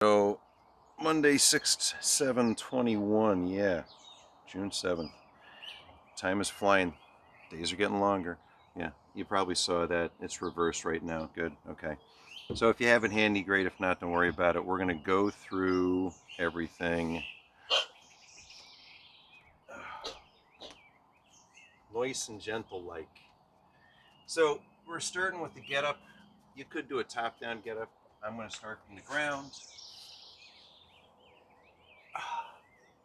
So Monday 6/7/21, yeah, June 7th. Time is flying. Days are getting longer. Yeah, you probably saw that. It's reversed right now. Good. Okay. So if you have it handy, great. If not, don't worry about it. We're going to go through everything nice and gentle like. So we're starting with the get up. You could do a top down get up. I'm going to start from the ground.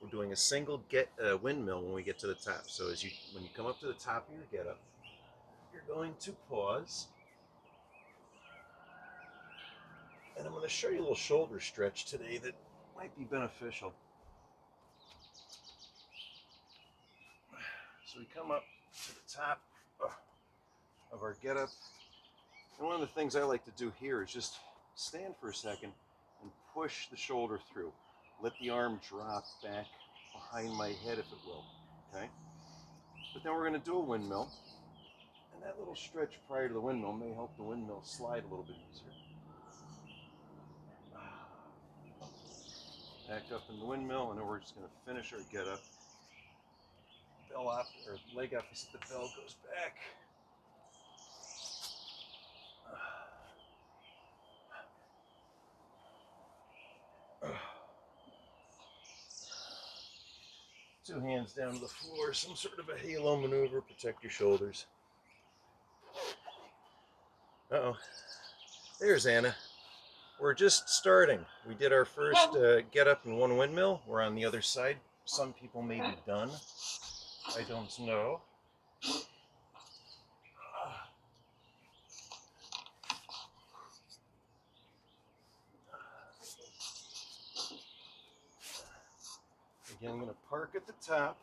We're doing a single windmill when we get to the top. So when you come up to the top of your get up, you're going to pause. And I'm going to show you a little shoulder stretch today that might be beneficial. So we come up to the top of our get up. And one of the things I like to do here is just stand for a second and push the shoulder through. Let the arm drop back behind my head, if it will. Okay? But then we're going to do a windmill. And that little stretch prior to the windmill may help the windmill slide a little bit easier. Back up in the windmill, and then we're just going to finish our get up. Bell up, or leg opposite the bell goes back. Two hands down to the floor, some sort of a halo maneuver, protect your shoulders. Uh-oh. There's Anna. We're just starting. We did our first get up in one windmill. We're on the other side. Some people may be done. I don't know. Again, I'm going to park at the top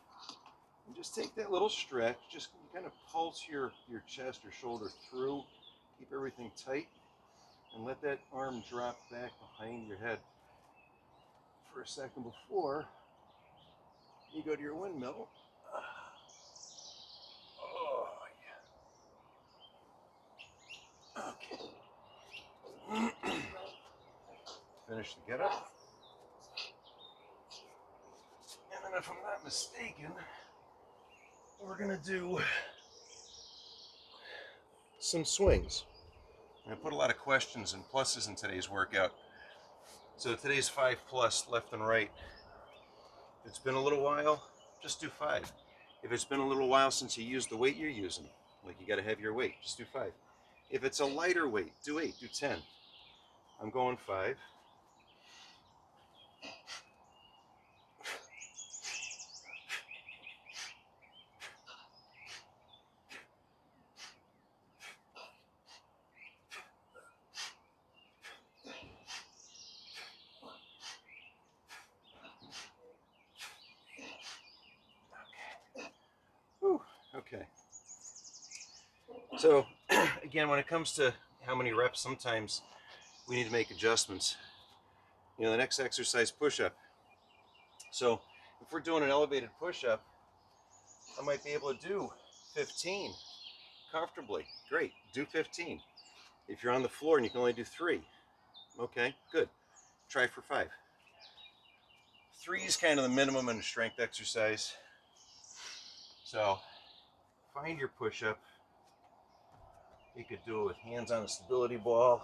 and just take that little stretch. Just kind of pulse your chest or shoulder through. Keep everything tight and let that arm drop back behind your head for a second before you go to your windmill. Oh, yeah. Okay. Finish the get up. And then if I'm not mistaken, we're going to do some swings. I put a lot of questions and pluses in today's workout. So today's 5+ left and right. If it's been a little while, just do 5. If it's been a little while since you used the weight you're using, like you got a heavier weight, just do 5. If it's a lighter weight, do 8, do 10. I'm going 5. Whew, okay. So again, when it comes to how many reps, sometimes we need to make adjustments. You know, the next exercise, push-up. So if we're doing an elevated push-up, I might be able to do 15 comfortably. Great, do 15. If you're on the floor and you can only do 3, okay, good. Try for 5. 3 is kind of the minimum in a strength exercise. So find your push-up. You could do it with hands on a stability ball.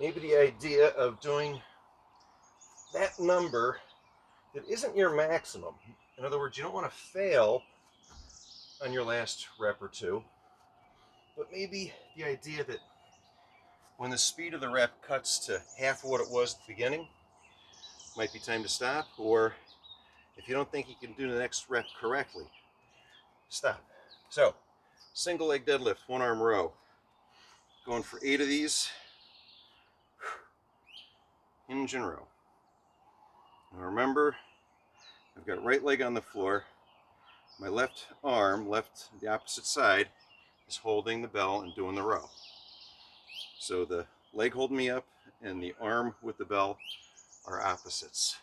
Maybe the idea of doing that number that isn't your maximum. In other words, you don't want to fail on your last rep or 2, but maybe the idea that when the speed of the rep cuts to half of what it was at the beginning, might be time to stop, or if you don't think you can do the next rep correctly, stop. So, single leg deadlift, 1 arm row. Going for 8 of these. Hinge and row. Now remember, I've got right leg on the floor. My left arm, the opposite side, is holding the bell and doing the row. So the leg holding me up and the arm with the bell are opposites.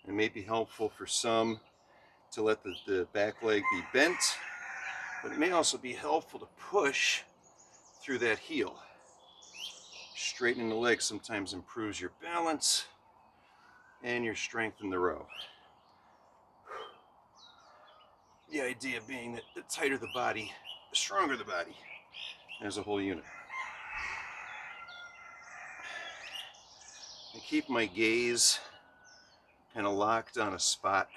It may be helpful for some to let the back leg be bent, but it may also be helpful to push through that heel. Straightening the leg sometimes improves your balance and your strength in the row. The idea being that the tighter the body, the stronger the body as a whole unit. I keep my gaze kind of locked on a spot.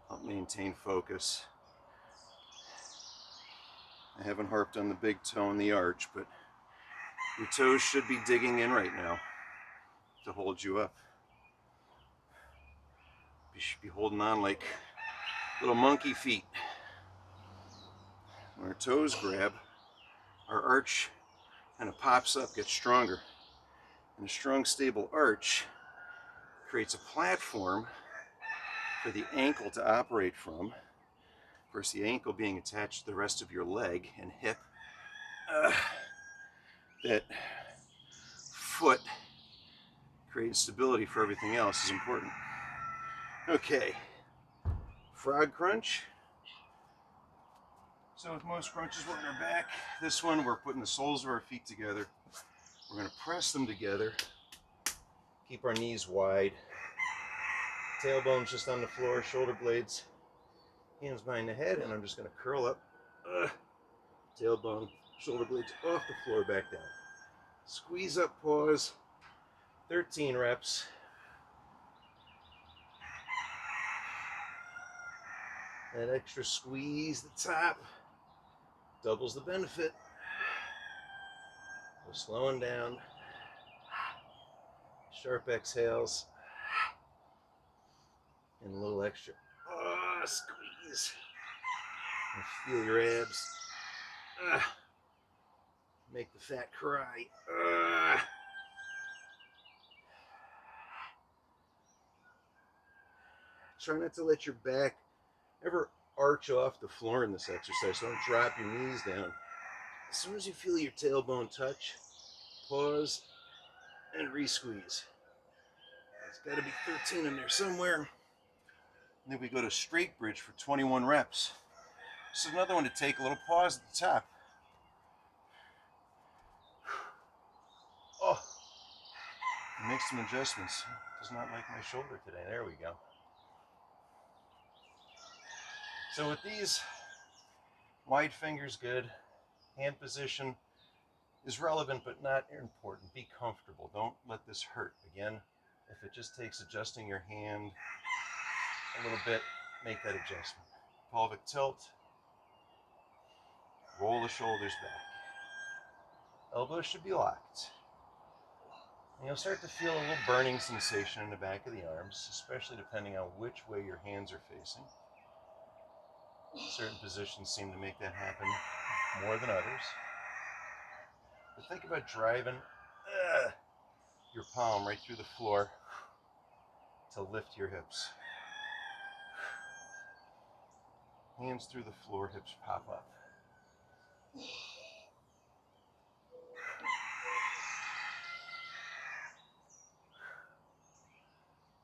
Help maintain focus. I haven't harped on the big toe and the arch, but your toes should be digging in right now to hold you up. You should be holding on like little monkey feet. When our toes grab, our arch kind of pops up, gets stronger. And a strong, stable arch creates a platform for the ankle to operate from. Of course, the ankle being attached to the rest of your leg and hip. That foot creating stability for everything else is important. Okay, frog crunch. So with most crunches, we're on our back. This one, we're putting the soles of our feet together. We're going to press them together. Keep our knees wide. Tailbones just on the floor, shoulder blades, hands behind the head, and I'm just going to curl up. Tailbone, shoulder blades off the floor, back down. Squeeze up, pause. 13 reps. That extra squeeze the top doubles the benefit. We're slowing down. Sharp exhales. And a little extra. Squeeze. And feel your abs. Make the fat cry. Try not to let your back ever arch off the floor in this exercise. Don't drop your knees down. As soon as you feel your tailbone touch, pause and re-squeeze. It's got to be 13 in there somewhere. And then we go to straight bridge for 21 reps. This is another one to take a little pause at the top. Make some adjustments. Does not like my shoulder today. There we go. So with these, wide fingers good. Hand position is relevant but not important. Be comfortable. Don't let this hurt. Again, if it just takes adjusting your hand a little bit, make that adjustment. Pelvic tilt. Roll the shoulders back. Elbows should be locked. And you'll start to feel a little burning sensation in the back of the arms, especially depending on which way your hands are facing. Certain positions seem to make that happen more than others. But think about driving your palm right through the floor to lift your hips. Hands through the floor, hips pop up.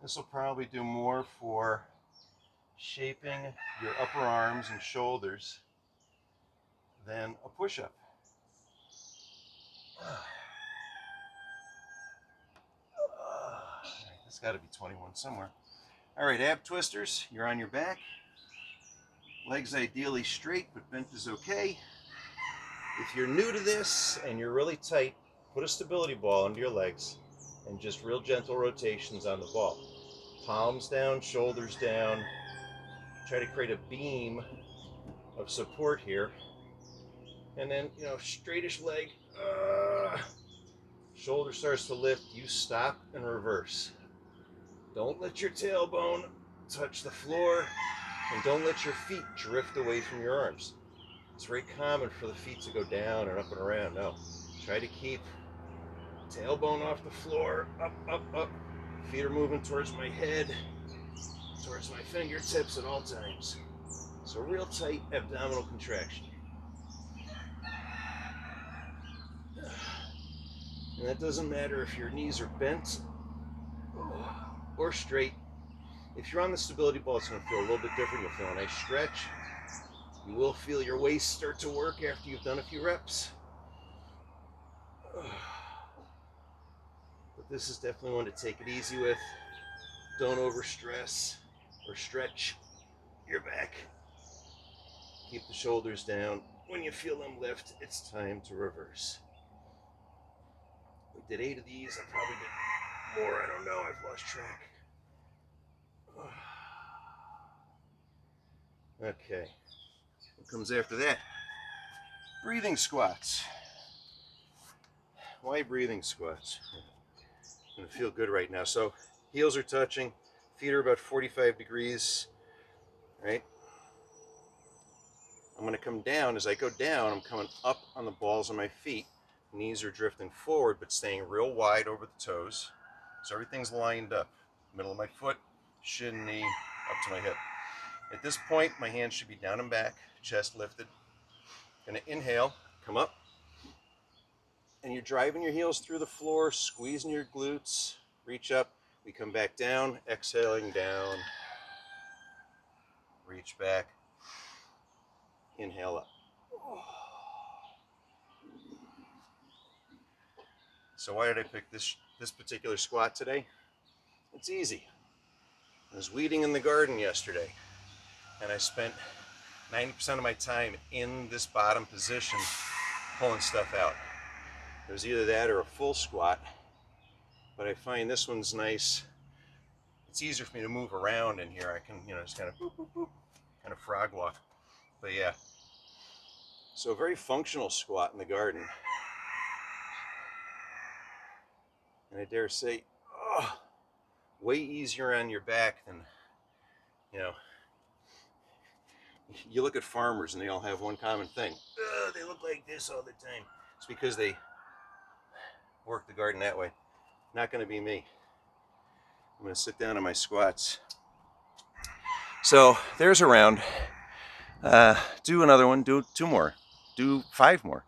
This will probably do more for shaping your upper arms and shoulders than a push-up. That's got to be 21 somewhere. All right, ab twisters. You're on your back. Legs ideally straight, but bent is okay. If you're new to this and you're really tight, put a stability ball under your legs and just real gentle rotations on the ball. Palms down, shoulders down. Try to create a beam of support here. And then, straightish leg. Shoulder starts to lift. You stop and reverse. Don't let your tailbone touch the floor. And don't let your feet drift away from your arms. It's very common for the feet to go down and up and around. No. Try to keep tailbone off the floor. Up, up, up. Feet are moving towards my head, towards my fingertips at all times. So real tight abdominal contraction. And that doesn't matter if your knees are bent or straight. If you're on the stability ball, it's going to feel a little bit different. You'll feel a nice stretch. You will feel your waist start to work after you've done a few reps. But this is definitely one to take it easy with. Don't overstress or stretch your back. Keep the shoulders down. When you feel them lift, it's time to reverse. We did 8 of these. I probably did more. I don't know. I've lost track. Okay. What comes after that? Breathing squats. Why breathing squats? I'm gonna feel good right now. So heels are touching, feet are about 45 degrees, right? I'm gonna come down. As I go down, I'm coming up on the balls of my feet. Knees are drifting forward, but staying real wide over the toes. So everything's lined up. Middle of my foot, shin, knee, up to my hip. At this point, my hands should be down and back, chest lifted. Gonna inhale, come up, and you're driving your heels through the floor, squeezing your glutes, reach up. We come back down, exhaling down, reach back, inhale up. So why did I pick this particular squat today? It's easy. I was weeding in the garden yesterday, and I spent 90% of my time in this bottom position pulling stuff out. It was either that or a full squat, but I find this one's nice. It's easier for me to move around in here. I can, just kind of boop, boop, boop, kind of frog walk. But yeah, so a very functional squat in the garden. And I dare say, way easier on your back than, you look at farmers and they all have one common thing. They look like this all the time. It's because they work the garden that way. Not going to be me. I'm going to sit down on my squats. So there's a round. Do another one. Do 2 more. Do 5 more.